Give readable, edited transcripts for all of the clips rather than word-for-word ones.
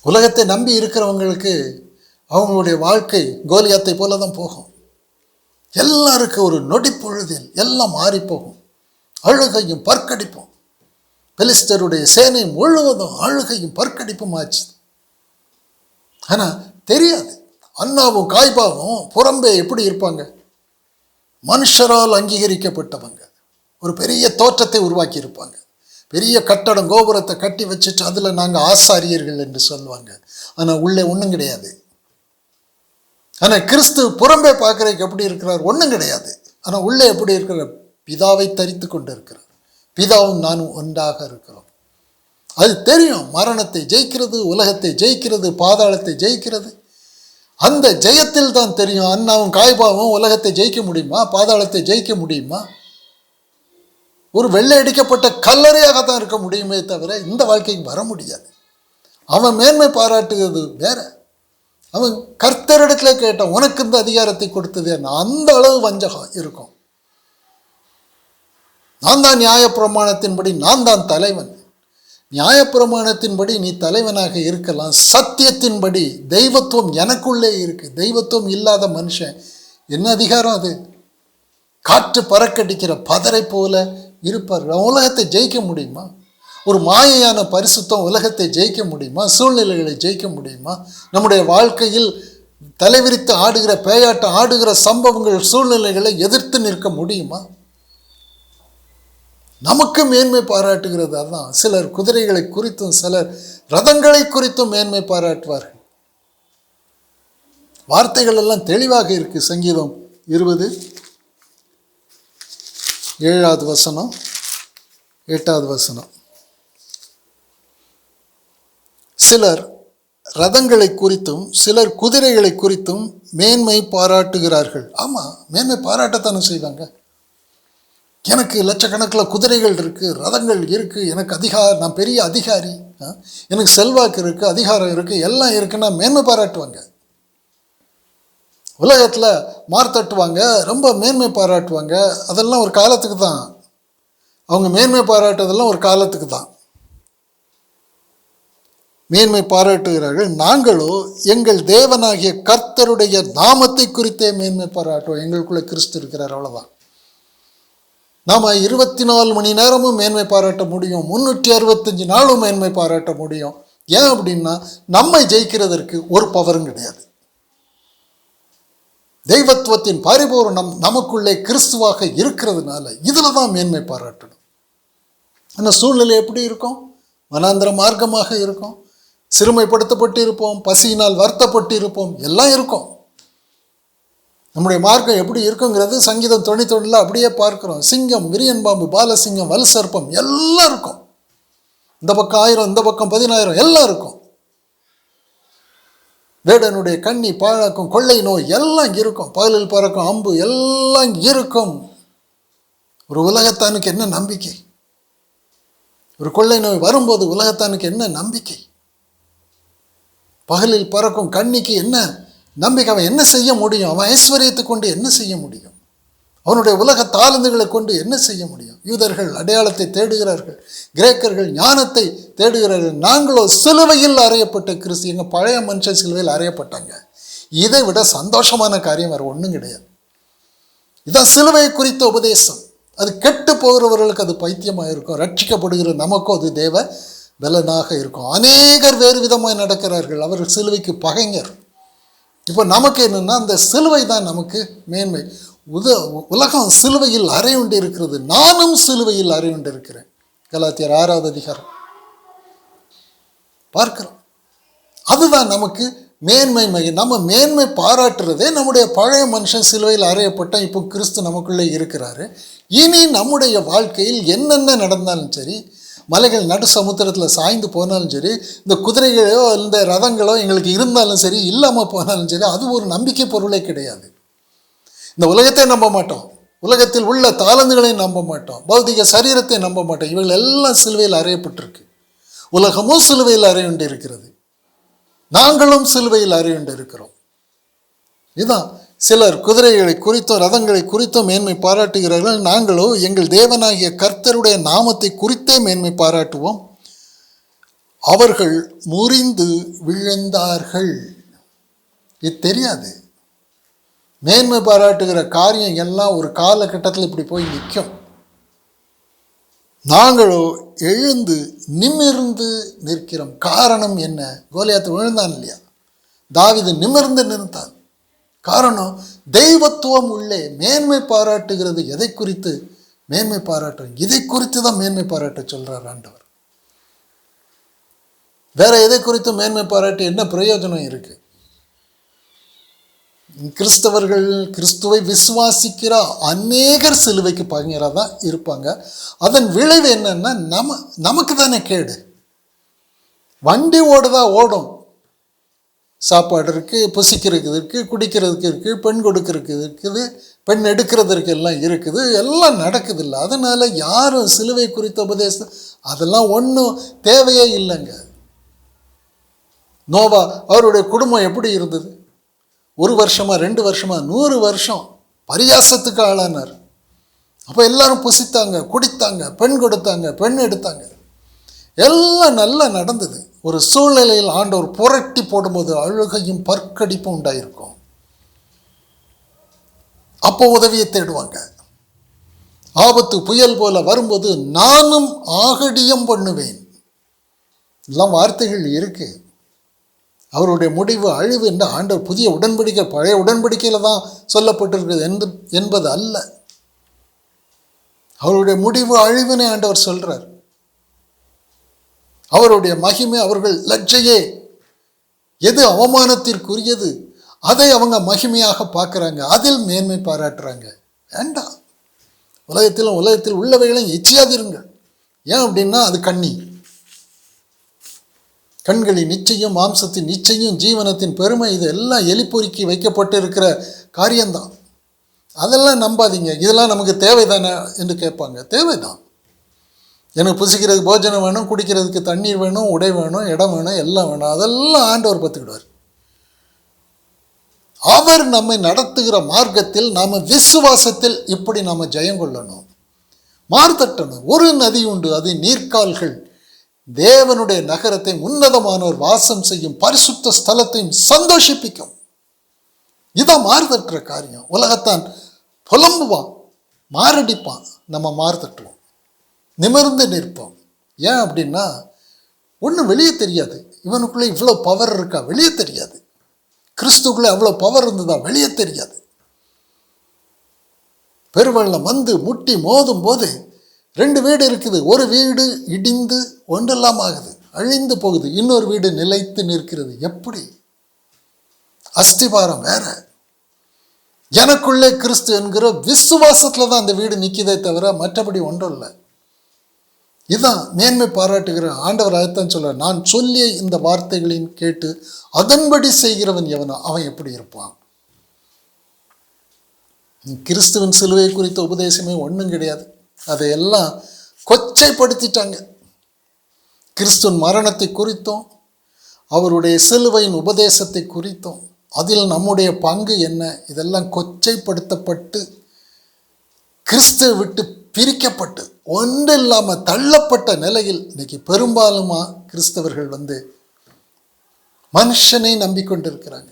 உலகத்தை நம்பி இருக்கிறவங்களுக்கு அவங்களுடைய வாழ்க்கை கோலியாத்தை போல தான் போகும். எல்லாருக்கும் ஒரு நொடி பொழுதில் எல்லாம் மாறி போகும். அழுகையும் பற்கடிப்பும். பெலிஸ்தருடைய சேனை முழுவதும் அழுகையும் பற்கடிப்பும் ஆச்சு. ஆனால் தெரியாது, அன்னாவும் காய்பாவும் புறம்பே எப்படி இருப்பாங்க? மனுஷரால் அங்கீகரிக்கப்பட்டவங்க. ஒரு பெரிய தோற்றத்தை உருவாக்கி இருப்பாங்க. பெரிய கட்டடம் கோபுரத்தை கட்டி வச்சுட்டு அதில் நாங்கள் ஆசாரியர்கள் என்று சொல்லுவாங்க. ஆனால் உள்ளே ஒன்றும் கிடையாது. ஆனால் கிறிஸ்து புறம்பே பார்க்குறதுக்கு எப்படி இருக்கிறார்? ஒன்றும் கிடையாது. ஆனால் உள்ளே எப்படி இருக்கிறார்? பிதாவை தரித்து கொண்டு இருக்கிறார். பிதாவும் நானும் ஒன்றாக இருக்கிறோம். அது தெரியும். மரணத்தை ஜெயிக்கிறது, உலகத்தை ஜெயிக்கிறது, பாதாளத்தை ஜெயிக்கிறது. அந்த ஜெயத்தில் தான் தெரியும். அன்னாவும் காய்பாவும் உலகத்தை ஜெயிக்க முடியுமா? பாதாளத்தை ஜெயிக்க முடியுமா? ஒரு வெள்ளை அடிக்கப்பட்ட கல்லறையாக தான் இருக்க முடியுமே தவிர இந்த வாழ்க்கைக்கு வர முடியாது. அவன் மேன்மை பாராட்டுகிறது வேற. அவன் கர்த்தரிடத்துல கேட்டான், உனக்கு இந்த அதிகாரத்தை கொடுத்தது என்ன? அந்த அளவு வஞ்சகம் இருக்கும். நான் தான் நியாயப்பிரமாணத்தின்படி நான் தான் தலைவன். நியாயப்பிரமாணத்தின்படி நீ தலைவனாக இருக்கலாம். சத்தியத்தின்படி தெய்வத்துவம் எனக்குள்ளே இருக்கு. தெய்வத்துவம் இல்லாத மனுஷன் என்ன அதிகாரம் அது? காற்று பறக்கடிக்கிற பதரை போல இருப்பார். உலகத்தை ஜெயிக்க முடியுமா? ஒரு மாயையான பரிசுத்தம் உலகத்தை ஜெயிக்க முடியுமா? சூழ்நிலைகளை ஜெயிக்க முடியுமா? நம்முடைய வாழ்க்கையில் தலைவிரித்து ஆடுகிற பேயாட்டம் ஆடுகிற சம்பவங்கள் சூழ்நிலைகளை எதிர்த்து நிற்க முடியுமா? நமக்கு மேன்மை பாராட்டுகிறது. அதான் சிலர் குதிரைகளை குறித்தும் சிலர் ரதங்களை குறித்தும் மேன்மை பாராட்டுவார்கள். வார்த்தைகள் எல்லாம் தெளிவாக இருக்கு. சங்கீதம் 20:7 8 சிலர் ரதங்களை குறித்தும் சிலர் குதிரைகளை குறித்தும் மேன்மை பாராட்டுகிறார்கள். ஆமாம், மேன்மை பாராட்டத்தானே செய்வாங்க. எனக்கு லட்சக்கணக்கில் குதிரைகள் இருக்குது, ரதங்கள் இருக்குது, எனக்கு நான் பெரிய அதிகாரி, எனக்கு செல்வாக்கு இருக்குது, அதிகாரம் இருக்குது, எல்லாம் இருக்குன்னா மேன்மை பாராட்டுவாங்க. உலகத்தில் மார்த்தட்டுவாங்க, ரொம்ப மேன்மை பாராட்டுவாங்க. அதெல்லாம் ஒரு காலத்துக்கு தான். அவங்க மேன்மை பாராட்டுறதெல்லாம் ஒரு காலத்துக்கு தான் மேன்மை பாராட்டுகிறார்கள். நாங்களோ எங்கள் தேவனாகிய கர்த்தருடைய நாமத்தை குறித்தே மேன்மை பாராட்டுவோம். எங்களுக்குள்ளே கிறிஸ்து இருக்கிறார், அவ்வளோதான். நாம் 24 மணி நேரமும் மேன்மை பாராட்ட முடியும், 365 நாளும் மேன்மை பாராட்ட முடியும். ஏன் அப்படின்னா நம்மை ஜெயிக்கிறதற்கு ஒரு பவரும் கிடையாது. தெய்வத்துவத்தின் பரிபூரணம் நமக்குள்ளே கிறிஸ்துவாக இருக்கிறதுனால இதில் தான் மேன்மை பாராட்டணும். ஆனால் சூழ்நிலை எப்படி இருக்கும்? வனாந்திர மார்க்கமாக இருக்கும், சிறுமைப்படுத்தப்பட்டு இருப்போம், பசியினால் வருத்தப்பட்டு இருப்போம், எல்லாம் இருக்கும். நம்முடைய மார்க்கம் எப்படி இருக்குங்கிறது சங்கீதம் 91 அப்படியே பார்க்குறோம். சிங்கம், விரியன் பாம்பு, பாலசிங்கம், வல் சர்ப்பம் எல்லாம் இருக்கும். இந்த பக்கம் 1000, இந்த பக்கம் 10000 எல்லாம் இருக்கும். வேடனுடைய கண்ணி, பாழாக்கும், கொள்ளை நோய் எல்லாம் இருக்கும். பகலில் பறக்கும் அம்பு எல்லாம் இருக்கும். ஒரு உலகத்தானுக்கு என்ன நம்பிக்கை? ஒரு கொள்ளை நோய் வரும்போது உலகத்தானுக்கு என்ன நம்பிக்கை? பகலில் பறக்கும் கண்ணிக்கு என்ன நம்பிக்கை? அவன் என்ன செய்ய முடியும்? அவன் ஐஸ்வர்யத்தை கொண்டு என்ன செய்ய முடியும்? அவனுடைய உலக தாளந்துகளை கொண்டு என்ன செய்ய முடியும்? யூதர்கள் அடையாளத்தை தேடுகிறார்கள், கிரேக்கர்கள் ஞானத்தை தேடுகிறார்கள். நாங்களோ சிலுவையில் அறையப்பட்ட கிறிஸ்து. எங்கள் பழைய மனுஷன் சிலுவையில் அறையப்பட்டாங்க. இதை விட சந்தோஷமான காரியம் வேறு ஒன்றும் கிடையாது. இதுதான் சிலுவை குறித்த உபதேசம். அது கெட்டு போகிறவர்களுக்கு அது பைத்தியமாக இருக்கும், ரட்சிக்கப்படுகிற நமக்கும் அது தேவ பலனாக இருக்கும். அநேகர் வேறு விதமாக நடக்கிறார்கள், அவர்கள் சிலுவைக்கு பகைஞர். இப்போ நமக்கு என்னென்னா அந்த சிலுவை தான் நமக்கு மேன்மை. உலகம் சிலுவையில் அறையுண்டு இருக்கிறது, நானும் சிலுவையில் அறையுண்டு இருக்கிறேன். கலாத்தியர் 6 பார்க்கிறோம். அதுதான் நமக்கு மேன்மை. நம்ம மேன்மை பாராட்டுறதே நம்முடைய பழைய மனுஷன் சிலுவையில் அறையப்பட்டால் இப்போ கிறிஸ்து நமக்குள்ளே இருக்கிறாரு. இனி நம்முடைய வாழ்க்கையில் என்னென்ன நடந்தாலும் சரி, மலைகள் நடு சமுத்திரத்தில் சாய்ந்து போனாலும் சரி, இந்த குதிரைகளோ இந்த ரதங்களோ எங்களுக்கு இருந்தாலும் சரி, இல்லாமல் போனாலும் சரி, அது ஒரு நம்பிக்கை பொருளே கிடையாது. இந்த உலகத்தை நம்ப மாட்டோம், உலகத்தில் உள்ள தாளந்துகளையும் நம்ப மாட்டோம், பௌதிக சரீரத்தை நம்ப மாட்டோம். இவர்கள் எல்லாம் சிலுவையில் அறையப்பட்டிருக்கு. உலகமும் சிலுவையில் அறையுண்டு இருக்கிறது, நாங்களும் சிலுவையில் அறையுண்டு இருக்கிறோம். இதுதான் சிலர் குதிரைகளை குறித்தும் ரதங்களை குறித்தும் மேன்மை பாராட்டுகிறார்கள். நாங்களோ எங்கள் தேவனாகிய கர்த்தருடைய நாமத்தை குறித்தே மேன்மை பாராட்டுவோம். அவர்கள் முறிந்து விழுந்தார்கள். இது தெரியாது. மேன்மை பாராட்டுகிற காரியம் எல்லாம் ஒரு காலகட்டத்தில் இப்படி போய் நிற்கும். நாங்களோ எழுந்து நிமிர்ந்து நிற்கிறோம். காரணம் என்ன? கோலியாத்து விழுந்தான் இல்லையா? தாவீது நிமிர்ந்து நின்றான். காரணம், தெய்வத்துவம் உள்ளே மேன்மை பாராட்டுகிறது. எதை குறித்து மேன்மை பாராட்டு? இதை குறித்து தான் மேன்மை பாராட்ட சொல்றார் ஆண்டவர். வேற எதை குறித்து மேன்மை பாராட்டி என்ன பிரயோஜனம் இருக்கு? கிறிஸ்தவர்கள், கிறிஸ்துவை விசுவாசிக்கிற அநேகர் சிலுவைக்கு பகைஞராக தான் இருப்பாங்க. அதன் விளைவு என்னன்னா, நமக்கு தானே கேடு. வண்டி ஓடுதான் ஓடும். சாப்பாடு இருக்குது, புசிக்கிறதுக்கு இருக்குது, குடிக்கிறதுக்கு இருக்குது, பெண் கொடுக்கறதுக்கு இருக்குது, பெண் எடுக்கிறதுக்கு எல்லாம் இருக்குது, எல்லாம் நடக்குது இல்லை. அதனால் யாரும் சிலுவை குறித்த உபதேசம் அதெல்லாம் ஒன்றும் தேவையே இல்லைங்க. நோவா, அவருடைய குடும்பம் எப்படி இருந்தது? 1 வருஷமா 2 வருஷமா 100 வருஷம் பரியாசத்துக்கு ஆளானார். அப்போ எல்லாரும் புசித்தாங்க, குடித்தாங்க, பெண் கொடுத்தாங்க, பெண் எடுத்தாங்க, எல்லாம் நல்லா நடந்தது. ஒரு சூழ்நிலையில் ஆண்டவர் புரட்டி போடும்போது அழுகையும் பற்கடிப்பும் உண்டாயிருக்கும். அப்போ உதவியை தேடுவாங்க. ஆபத்து புயல் போல வரும்போது நானும் ஆகடியம் பண்ணுவேன், எல்லாம் வார்த்தைகள் இருக்கு. அவருடைய முடிவு அழிவு என்று ஆண்டவர் புதிய உடன்படிக்கை பழைய உடன்படிக்கையில் தான் சொல்லப்பட்டிருக்கிறது என்பது அல்ல. அவருடைய முடிவு அழிவுனே ஆண்டவர் சொல்றார். அவருடைய மகிமை, அவர்கள் லட்சையே, எது அவமானத்திற்குரியது அதை அவங்க மகிமையாக பார்க்குறாங்க, அதில் மேன்மை பாராட்டுறாங்க. வேண்டாம். உலகத்தில் உள்ளவைகளையும் இச்சையாதிருங்கள். ஏன் அப்படின்னா அது கண்களின் நிச்சயம், மாம்சத்தின் நிச்சயம், ஜீவனத்தின் பெருமை, இது எல்லாம் எலிப்பொறிக்கு வைக்கப்பட்டு இருக்கிற காரியம்தான். அதெல்லாம் நம்பாதீங்க. இதெல்லாம் நமக்கு தேவைதானே என்று கேட்பாங்க. தேவைதான். எனக்கு புசிக்கிறதுக்கு போஜனம் வேணும், குடிக்கிறதுக்கு தண்ணீர் வேணும், உடை வேணும், இடம் வேணும், எல்லாம் வேணும். அதெல்லாம் ஆண்டவர் பார்த்துக்கிடுவார். அவர் நம்மை நடத்துகிற மார்க்கத்தில் நாம் விசுவாசத்தில் இப்படி நாம் ஜெயம் கொள்ளணும், மார்த்தட்டணும். ஒரு நதி உண்டு, அது நீர்க்கால்கள், தேவனுடைய நகரத்தை உன்னதமானவர் வாசம் செய்யும் பரிசுத்த ஸ்தலத்தையும் சந்தோஷிப்பிக்கும். இதான் மாறுதட்டுற காரியம். உலகத்தான் புலம்புவான், மாரடிப்பான், நம்ம மாறுதட்டுவோம், நிமிர்ந்து நிற்போம். ஏன் அப்படின்னா ஒன்றும் வெளியே தெரியாது. இவனுக்குள்ளே இவ்வளோ பவர் இருக்கா, வெளியே தெரியாது. கிறிஸ்துக்குள்ளே அவ்வளோ பவர் இருந்ததா, வெளியே தெரியாது. பெருவெள்ளம் வந்து முட்டி மோதும் போது 2 வீடு இருக்குது. ஒரு வீடு இடிந்து ஒன்றெல்லாம் ஆகுது, அழிந்து போகுது. இன்னொரு வீடு நிலைத்து நிற்கிறது. எப்படி? அஸ்திபாரம் வேற. எனக்குள்ளே கிறிஸ்து என்கிற விசுவாசத்துல தான் அந்த வீடு நிற்கிதே தவிர மற்றபடி ஒன்றும் இல்லை. இதுதான் மேன்மை பாராட்டுகிற ஆண்டவர். அதைத்தான் சொல்ற, நான் சொல்லிய இந்த வார்த்தைகளின் கேட்டு அதன்படி செய்கிறவன் எவனோ அவன் எப்படி இருப்பான். கிறிஸ்துவின் சிலுவை குறித்த உபதேசமே ஒன்றும் கிடையாது. அதையெல்லாம் கொச்சைப்படுத்திட்டாங்க. கிறிஸ்துவின் மரணத்தை குறித்தும் அவருடைய சிலுவையின் உபதேசத்தை குறித்தும் அதில் நம்முடைய பங்கு என்ன, இதெல்லாம் கொச்சைப்படுத்தப்பட்டு கிறிஸ்துவை விட்டு பிரிக்கப்பட்டு ஒன்று இல்லாமல் தள்ளப்பட்ட நிலையில் இன்னைக்கு பெரும்பாலுமா கிறிஸ்தவர்கள் மனுஷனை நம்பிக்கொண்டிருக்கிறாங்க.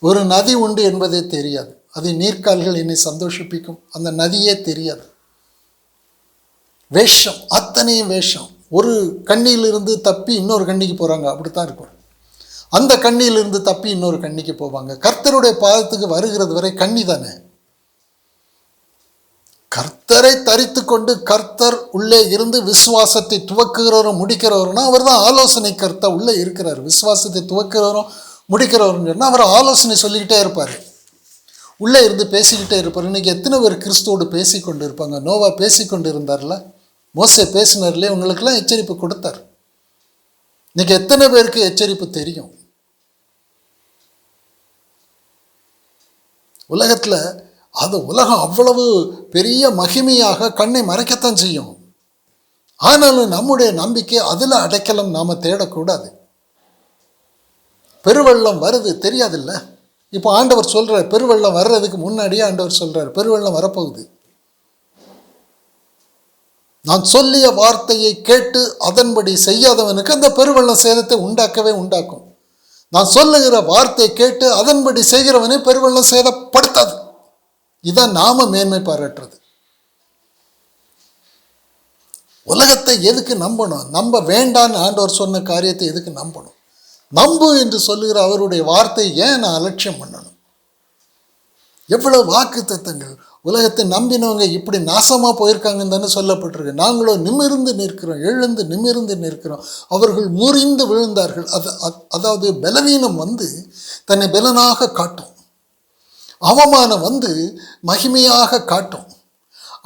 ஒரு நதி உண்டு என்பதே தெரியாது. அது நீர்க்கால்கள் என்னை சந்தோஷிப்பிக்கும், அந்த நதியே தெரியாது. வேஷம், அத்தனையும் வேஷம். ஒரு கண்ணியிலிருந்து தப்பி இன்னொரு கண்ணிக்கு போகிறாங்க, அப்படித்தான் இருக்கும். அந்த கண்ணியிலிருந்து தப்பி இன்னொரு கண்ணிக்கு போவாங்க. கர்த்தருடைய பாதத்துக்கு வருகிறது வரை கண்ணி தானே. கர்த்தரை தரித்து கொண்டு கர்த்தர் உள்ளே இருந்து விசுவாசத்தை துவக்குகிறவரும் முடிக்கிறவருன்னா அவர் தான் ஆலோசனை கர்த்தா உள்ளே இருக்கிறார். விசுவாசத்தை துவக்கிறவரும் முடிக்கிறவருன்னு சொன்னால் அவர் ஆலோசனை சொல்லிக்கிட்டே இருப்பார், உள்ளே இருந்து பேசிக்கிட்டே இருப்பார். இன்னைக்கு எத்தனை பேர் கிறிஸ்துவோடு பேசி கொண்டு இருப்பாங்க? நோவா பேசி கொண்டு இருந்தார்ல, மோசே பேசினார்லே, உங்களுக்கெல்லாம் எச்சரிப்பு கொடுத்தார். இன்னைக்கு எத்தனை பேருக்கு எச்சரிப்பு தெரியும்? உலகத்தில் அது உலகம் அவ்வளவு பெரிய மகிமையாக கண்ணை மறைக்கத்தான் செய்யும். ஆனாலும் நம்முடைய நம்பிக்கை அதில் அடைக்கலம் நாம் தேடக்கூடாது. பெருவெள்ளம் வருது தெரியாதில்ல. இப்போ ஆண்டவர் சொல்கிறார், பெருவெள்ளம் வர்றதுக்கு முன்னாடியே ஆண்டவர் சொல்கிறார் பெருவெள்ளம் வரப்போகுது. நான் சொல்லிய வார்த்தையை கேட்டு அதன்படி செய்யாதவனுக்கு அந்த பெருவெள்ள சேதத்தை உண்டாக்கவே உண்டாக்கும். நான் சொல்லுகிற வார்த்தை கேட்டு அதன்படி செய்கிறவனை பெருவெள்ளம் சேதப்படுத்தாது. இதான் நாம மேன்மை பாராட்டுறது. உலகத்தை எதுக்கு நம்பணும்? நம்ப வேண்டான்னு ஆண்டவர் சொன்ன காரியத்தை எதுக்கு நம்பணும்? நம்பு என்று சொல்லுகிற அவருடைய வார்த்தை ஏன் நான் அலட்சியம் பண்ணணும்? எவ்வளவு வாக்கு தத்தங்கள்! உலகத்தை நம்பினவங்க இப்படி நாசமாக போயிருக்காங்கன்னு தானே சொல்லப்பட்டிருக்கு. நாங்களும் நிமிர்ந்து நிற்கிறோம், எழுந்து நிமிர்ந்து நிற்கிறோம். அவர்கள் முறிந்து விழுந்தார்கள். அதாவது பலவீனம் தன்னை பலனாக காட்டும், அவமானம் மகிமையாக காட்டும்,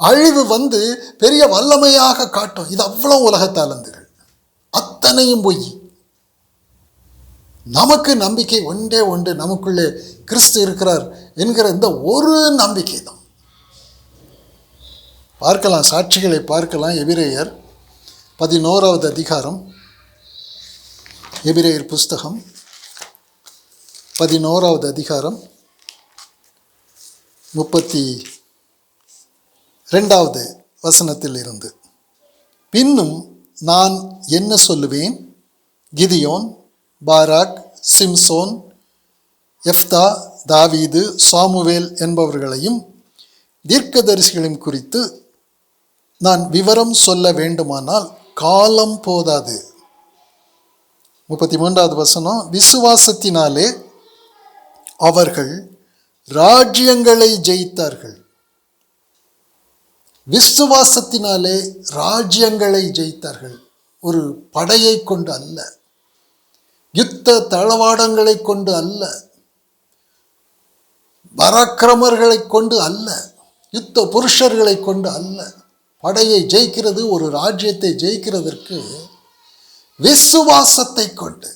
அழிவு பெரிய வல்லமையாக காட்டும். இது அவ்வளோ உலகத்தாளந்துகள், அத்தனையும் பொய். நமக்கு நம்பிக்கை ஒன்றே ஒன்று, நமக்குள்ளே கிறிஸ்து இருக்கிறார் என்கிற இந்த ஒரு நம்பிக்கை தான். பார்க்கலாம், சாட்சிகளை பார்க்கலாம். எபிரேயர் 11வது அதிகாரம், எபிரேயர் புஸ்தகம் 11வது அதிகாரம் 32வது வசனத்தில் இருந்து. பின்னும் நான் என்ன சொல்லுவேன்? கிதியோன், பாராக், சிம்சோன், எப்தா, தாவீது, சாமுவேல் என்பவர்களையும் தீர்க்கதரிசிகளையும் குறித்து நான் விவரம் சொல்ல வேண்டுமானால் காலம் போதாது. 33வது வசனம். விசுவாசத்தினாலே அவர்கள் ராஜ்யங்களை ஜெயித்தார்கள். விசுவாசத்தினாலே ராஜ்யங்களை ஜெயித்தார்கள். ஒரு படையை கொண்டு அல்ல, யுத்த தளவாடங்களை கொண்டு அல்ல, பராக்கிரமர்களை கொண்டு அல்ல, யுத்த புருஷர்களை கொண்டு அல்ல. படையை ஜெயிக்கிறது, ஒரு ராஜ்யத்தை ஜெயிக்கிறதற்கு விசுவாசத்தை கொண்டு,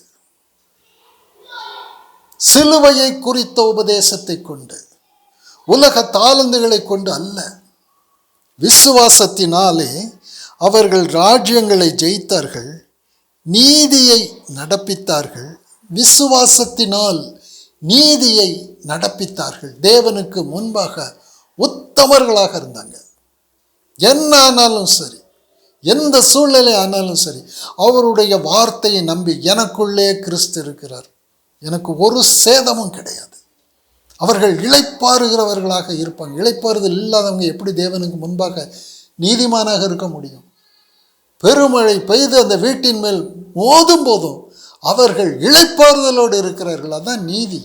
சிலுவையை குறித்த உபதேசத்தை கொண்டு, உலக தாளந்துகளை கொண்டு அல்ல. விசுவாசத்தினாலே அவர்கள் ராஜ்யங்களை ஜெயித்தார்கள், நீதியை நடப்பித்தார்கள். விசுவாசத்தினால் நீதியை நடப்பித்தார்கள். தேவனுக்கு முன்பாக உத்தமர்களாக இருந்தாங்க. என்ன ஆனாலும் சரி, எந்த சூழ்நிலை ஆனாலும் சரி, அவருடைய வார்த்தையை நம்பி எனக்குள்ளே கிறிஸ்து இருக்கிறார், எனக்கு ஒரு சேதமும் கிடையாது. அவர்கள் இளைப்பாறுகிறவர்களாக இருப்பாங்க. இளைப்பாறுதல் இல்லாதவங்க எப்படி தேவனுக்கு முன்பாக நீதிமானாக இருக்க முடியும்? பெருமழை பெய்து அந்த வீட்டின் மேல் மோதும் போதும் அவர்கள் இளைப்பாறுதலோடு இருக்கிறார்கள். அதான் நீதி.